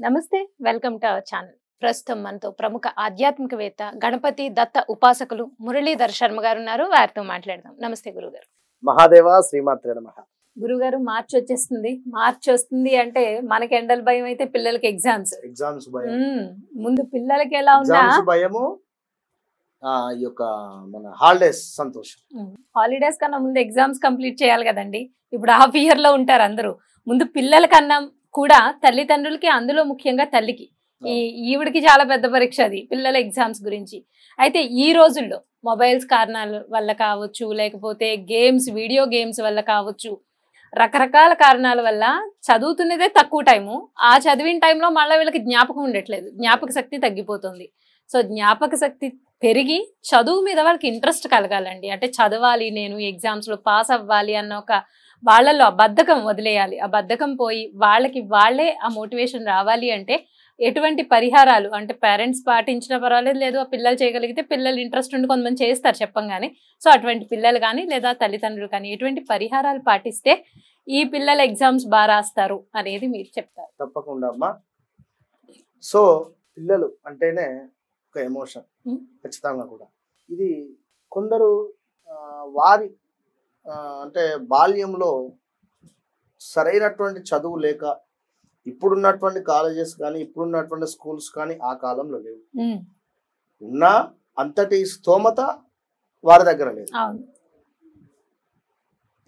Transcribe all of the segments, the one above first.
నమస్తే, welcome to our channel. ప్రస్తుతం మనతో ప్రముఖ ఆధ్యాత్మికవేత్త గణపతి దత్త ఉపాసకులు మురళీధర్ శర్మ గారు ఉన్నారు. వారితో మాట్లాడదాం. నమస్తే గురుగారు. మహాదేవ శ్రీమాత్రే నమః. గురుగారు, మార్చి వచ్చేస్తుంది. మార్చి వస్తుంది అంటే మనకి ఎండల భయం అయితే పిల్లలకి ఎగ్జామ్స్ భయం. ముందు పిల్లలకి ఎలా ఉన్నా భయము, ఈ యొక్క మన హాలిడేస్ సంతోషం. హాలిడేస్ కన్నా ముందు ఎగ్జామ్స్ కంప్లీట్ చేయాలి కదండి. ఇప్పుడు హాఫ్ ఇయర్ లో ఉంటారు అందరూ. ముందు పిల్లల కన్నా కూడా తల్లిదండ్రులకి, అందులో ముఖ్యంగా తల్లికి, ఈవిడికి చాలా పెద్ద పరీక్ష అది, పిల్లల ఎగ్జామ్స్ గురించి. అయితే ఈ రోజుల్లో మొబైల్స్ కారణాల వల్ల కావచ్చు, లేకపోతే గేమ్స్, వీడియో గేమ్స్ వల్ల కావచ్చు, రకరకాల కారణాల వల్ల చదువుతున్నదే తక్కువ టైము. ఆ చదివిన టైంలో మళ్ళీ వీళ్ళకి జ్ఞాపకం ఉండట్లేదు, జ్ఞాపక శక్తి తగ్గిపోతుంది. సో జ్ఞాపక శక్తి పెరిగి చదువు మీద వాళ్ళకి ఇంట్రెస్ట్ కలగాలండి. అంటే చదవాలి, నేను ఎగ్జామ్స్లో పాస్ అవ్వాలి అన్న ఒక వాళ్ళల్లో ఆ బద్ధకం వదిలేయాలి. ఆ బద్ధకం పోయి వాళ్ళే ఆ మోటివేషన్ రావాలి అంటే ఎటువంటి పరిహారాలు, అంటే పేరెంట్స్ పాటించినా పర్వాలేదు, లేదు ఆ పిల్లలు చేయగలిగితే, పిల్లలు ఇంట్రెస్ట్ ఉండి కొంతమంది చేస్తారు చెప్పంగానే. సో అటువంటి పిల్లలు కానీ లేదా తల్లిదండ్రులు కానీ ఎటువంటి పరిహారాలు పాటిస్తే ఈ పిల్లల ఎగ్జామ్స్ బాగా రాస్తారు అనేది మీరు చెప్తారు? తప్పకుండా అమ్మా. సో పిల్లలు అంటేనే ఒక ఎమోషన్ ఖచ్చితంగా కూడా. ఇది కొందరు వారి అంటే బాల్యంలో సరైనటువంటి చదువు లేక, ఇప్పుడున్నటువంటి కాలేజెస్ కానీ ఇప్పుడున్నటువంటి స్కూల్స్ కానీ ఆ కాలంలో లేవు. ఉన్నా అంతటి స్తోమత వారి దగ్గర లేదు.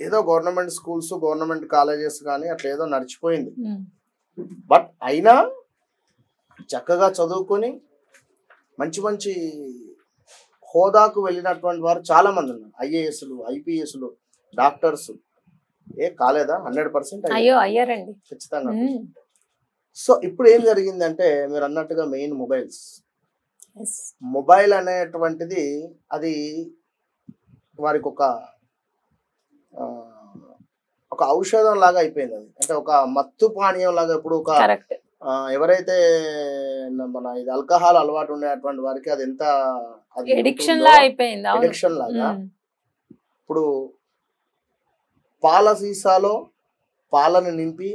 ఏదో గవర్నమెంట్ స్కూల్స్, గవర్నమెంట్ కాలేజెస్ కానీ అట్లా ఏదో నడిచిపోయింది. బట్ అయినా చక్కగా చదువుకొని మంచి మంచి హోదాకు వెళ్ళినటువంటి వారు చాలా మంది ఉన్నారు. ఐఏఎస్లు, ఐపీఎస్లు, డాక్టర్స్. కాలేదా? 100% అయ్యారండి ఖచ్చితంగా. సో ఇప్పుడు ఏం జరిగిందంటే మీరు అన్నట్టుగా మెయిన్ మొబైల్ అనేటువంటిది అది వారికి ఒక ఔషధం లాగా అయిపోయింది. అది అంటే ఒక మత్తు పానీయం లాగా. ఇప్పుడు ఒక ఎవరైతే మన ఇది ఆల్కహాల్ అలవాటు ఉండేటువంటి వారికి అది ఎంత ఎడిక్షన్ లాగా. ఇప్పుడు పాల సీసాలో పాలను నింపి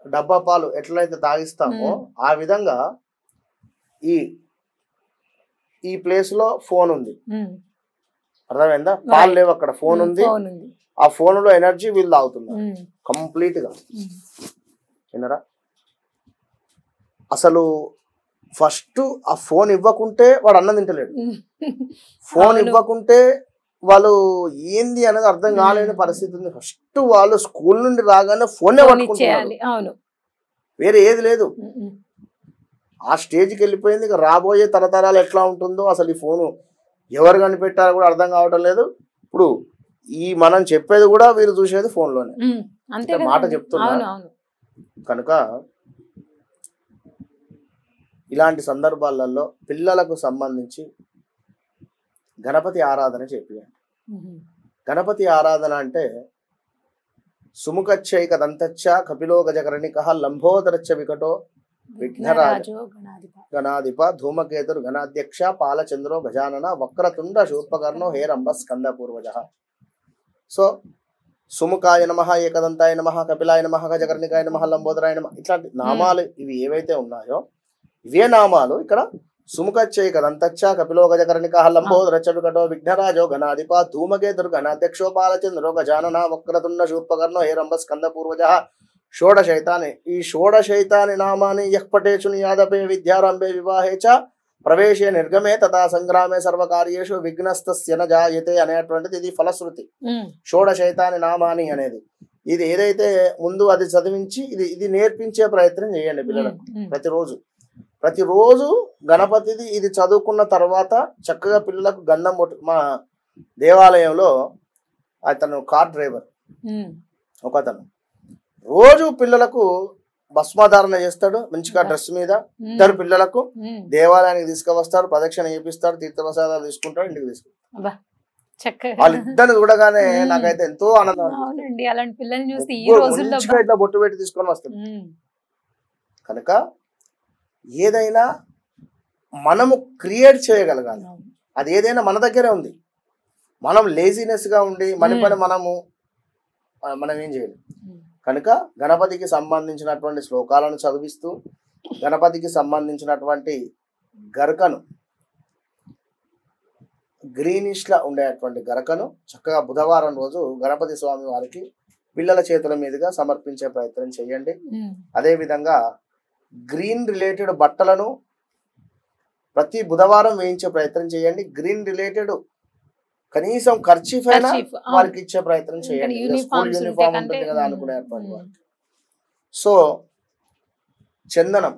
డబ్బా పాలు ఎట్లయితే తాగిస్తామో ఆ విధంగా ఈ ప్లేస్ లో ఫోన్ ఉంది. అర్థమైందా? పాలు లేవు అక్కడ, ఫోన్ ఉంది. ఆ ఫోన్ లో ఎనర్జీ వీళ్ళు తాగుతున్నారు కంప్లీట్ గా. వినరా? అసలు ఫస్ట్ ఆ ఫోన్ ఇవ్వకుంటే వాడు అన్నం తింటలేడు. ఫోన్ ఇవ్వకుంటే వాళ్ళు ఏంది అనేది అర్థం కాలేని పరిస్థితి ఉంది. ఫస్ట్ వాళ్ళు స్కూల్ నుండి రాగానే ఫోనే పట్టుకుంటున్నారు, వేరే ఏది లేదు. ఆ స్టేజ్కి వెళ్ళిపోయింది. ఇక రాబోయే తరతరాలు ఎట్లా ఉంటుందో అసలు ఈ ఫోను ఎవరు కనిపెట్టారో కూడా అర్థం కావటం లేదు. ఇప్పుడు మనం చెప్పేది కూడా వీరు చూసేది ఫోన్లోనే. అంటే మాట చెప్తున్నా. కనుక ఇలాంటి సందర్భాలలో పిల్లలకు సంబంధించి గణపతి ఆరాధన చెప్పియండి. గణపతి ఆరాధన అంటే సుముఖచ్చైక దంతచ్చ కపిలో గజకర్ణిక లంబోదరచ్చ వికటో విఘ్నరాజ గణాధిప ధూమకేతుర్ గణాధ్యక్ష పాలచంద్రో గజానన వక్రతుండ శూర్పకర్ణో హేరంబ స్కంద పూర్వజ. సో సుముఖాయ నమః, ఏకదంతాయ నమః, కపిలాయ నమః, గజకర్ణికాయ నమః, లంబోదరాయ నమః, ఇట్లాంటి నామాలు ఇవి ఏవైతే ఉన్నాయో ఇవే నామాలు ఇక్కడ సుముఖచ్చైక దంతచ్చ కపిలో గజకర్ణిక లంబోదరచ్చ వికటో విఘ్నరాజో గణాధిప ధూమకేతుర్ గణాధ్యక్షో పాలచంద్రో గజానన వక్రతుండ శూర్పకర్ణో హేరంబ స్కంద పూర్వజ షోడశైతాని. ఈ షోడశైతాని నామాని యః పఠేషు నియాదపే విద్యారంభే వివాహే చ ప్రవేశే నిర్గమే తథా సంగ్రామే సర్వకార్యేషు విఘ్నస్తస్య న జాయతే అనేటువంటిది ఇది ఫలశ్రుతి. షోడశైతాని నామాని అనేది ఇది ఏదైతే ముందు అది చదివించి ఇది నేర్పించే ప్రయత్నం చేయండి పిల్లలకు. ప్రతిరోజు గణపతిది ఇది చదువుకున్న తర్వాత చక్కగా పిల్లలకు గంధం మా దేవాలయంలో అతను కార్ డ్రైవర్ ఒకతను రోజు పిల్లలకు భస్మాధారణ చేస్తాడు మంచిగా డ్రెస్ మీద. ఇద్దరు పిల్లలకు దేవాలయానికి తీసుకువస్తాడు, ప్రదక్షిణ చేపిస్తాడు, తీర్థప్రసాదాలు తీసుకుంటాడు, ఇంటికి తీసుకుంటాడు. వాళ్ళిద్దరిని చూడగానే నాకైతే ఎంతో ఆనందం. ఇట్లా బొట్టు పెట్టి తీసుకొని వస్తాడు. కనుక ఏదైనా మనము క్రియేట్ చేయగలగాలి. అది ఏదైనా మన దగ్గరే ఉంది. మనం లేజినెస్ గా ఉండి మన పని మనం ఏం చేయలేం. కనుక గణపతికి సంబంధించినటువంటి శ్లోకాలను చదివిస్తూ గణపతికి సంబంధించినటువంటి గరకను గ్రీనిష్లా ఉండేటువంటి గరకను చక్కగా బుధవారం రోజు గణపతి స్వామి వారికి పిల్లల చేతుల మీదుగా సమర్పించే ప్రయత్నం చేయండి. అదేవిధంగా గ్రీన్ రిలేటెడ్ బట్టలను ప్రతి బుధవారం వేయించే ప్రయత్నం చేయండి. గ్రీన్ రిలేటెడ్ కనీసం ఖర్చీఫ్ అయినా వారికి ఇచ్చే ప్రయత్నం చేయండి. స్కూల్ యూనిఫామ్ ఉంటుంది కదా అనుకునేటువంటి వారికి. సో చందనం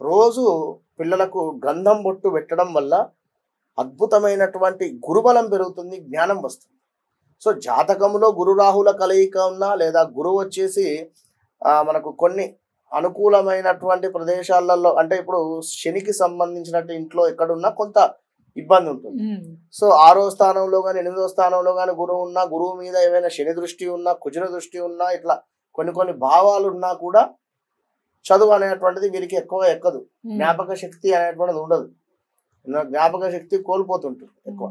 రోజు పిల్లలకు గంధం బొట్టు పెట్టడం వల్ల అద్భుతమైనటువంటి గురుబలం పెరుగుతుంది, జ్ఞానం వస్తుంది. సో జాతకంలో గురు రాహుల కలయిక ఉన్నా లేదా గురువు వచ్చేసి మనకు కొన్ని అనుకూలమైనటువంటి ప్రదేశాలలో అంటే ఇప్పుడు శనికి సంబంధించినట్టు ఇంట్లో ఎక్కడున్నా కొంత ఇబ్బంది ఉంటుంది. సో 6వ స్థానంలో కానీ 8వ స్థానంలో కానీ గురువు ఉన్నా, గురువు మీద ఏమైనా శని దృష్టి ఉన్నా, కుజుల దృష్టి ఉన్నా, ఇట్లా కొన్ని భావాలు ఉన్నా కూడా చదువు అనేటువంటిది వీరికి ఎక్కువ ఎక్కదు. జ్ఞాపక శక్తి అనేటువంటిది ఉండదు, జ్ఞాపక శక్తి కోల్పోతుంటుంది ఎక్కువ.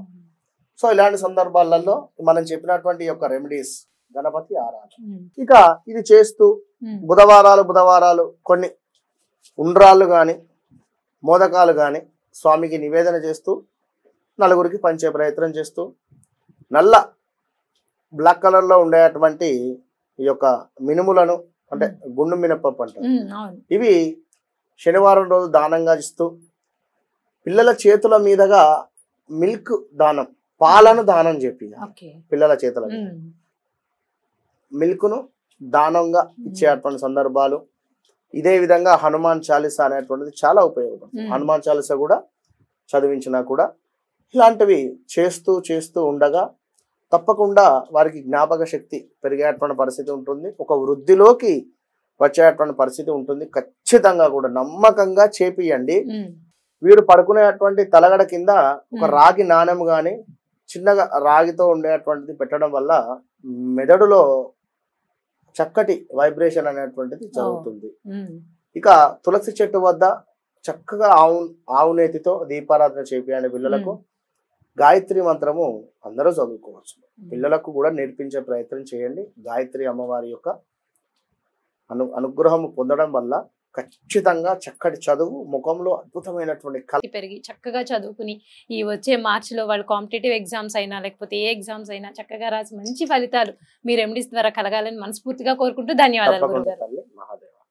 సో ఇలాంటి సందర్భాలలో మనం చెప్పినటువంటి యొక్క రెమెడీస్ గణపతి ఆరాధన. ఇక ఇది చేస్తూ బుధవారాలు కొన్ని ఉండ్రాళ్ళు కానీ మోదకాలు కానీ స్వామికి నివేదన చేస్తూ నలుగురికి పంచే ప్రయత్నం చేస్తూ నల్ల బ్లాక్ కలర్లో ఉండేటువంటి ఈ యొక్క మినుములను అంటే గుండు మినపప్పు అంటారు, ఇవి శనివారం రోజు దానంగా ఇస్తూ పిల్లల చేతుల మీదుగా మిల్క్ దానం, పాలను దానం చెప్పి పిల్లల చేతుల మిల్క్ను దానంగా ఇచ్చేటువంటి సందర్భాలు. ఇదే విధంగా హనుమాన్ చాలీసా అనేటువంటిది చాలా ఉపయోగపడుతుంది. హనుమాన్ చాలీసా కూడా చదివించినా కూడా ఇలాంటివి చేస్తూ ఉండగా తప్పకుండా వారికి జ్ఞాపక శక్తి పెరిగేటువంటి పరిస్థితి ఉంటుంది, ఒక వృద్ధిలోకి వచ్చేటువంటి పరిస్థితి ఉంటుంది. ఖచ్చితంగా కూడా నమ్మకంగా చేపియండి. వీడు పడుకునేటువంటి తలగడ కింద ఒక రాగి నాణెం కానీ చిన్నగా రాగితో ఉండేటువంటిది పెట్టడం వల్ల మెదడులో చక్కటి వైబ్రేషన్ అనేటువంటిది జరుగుతుంది. ఇక తులసి చెట్టు వద్ద చక్కగా ఆవు నేతితో దీపారాధన చేపియండి పిల్లలకు. గాయత్రి మంత్రము అందరూ చదువుకోవచ్చు, పిల్లలకు కూడా నేర్పించే ప్రయత్నం చేయండి. గాయత్రి అమ్మవారి యొక్క అనుగ్రహం పొందడం వల్ల ఖచ్చితంగా చక్కటి చదువు, ముఖంలో అద్భుతమైనటువంటి కళ పెరిగి చక్కగా చదువుకుని ఈ వచ్చే మార్చిలో వాళ్ళు కాంపిటేటివ్ ఎగ్జామ్స్ అయినా లేకపోతే ఏ ఎగ్జామ్స్ అయినా చక్కగా రాసి మంచి ఫలితాలు మీ రెమెడీస్ ద్వారా కలగాలని మనస్ఫూర్తిగా కోరుకుంటూ ధన్యవాదాలు.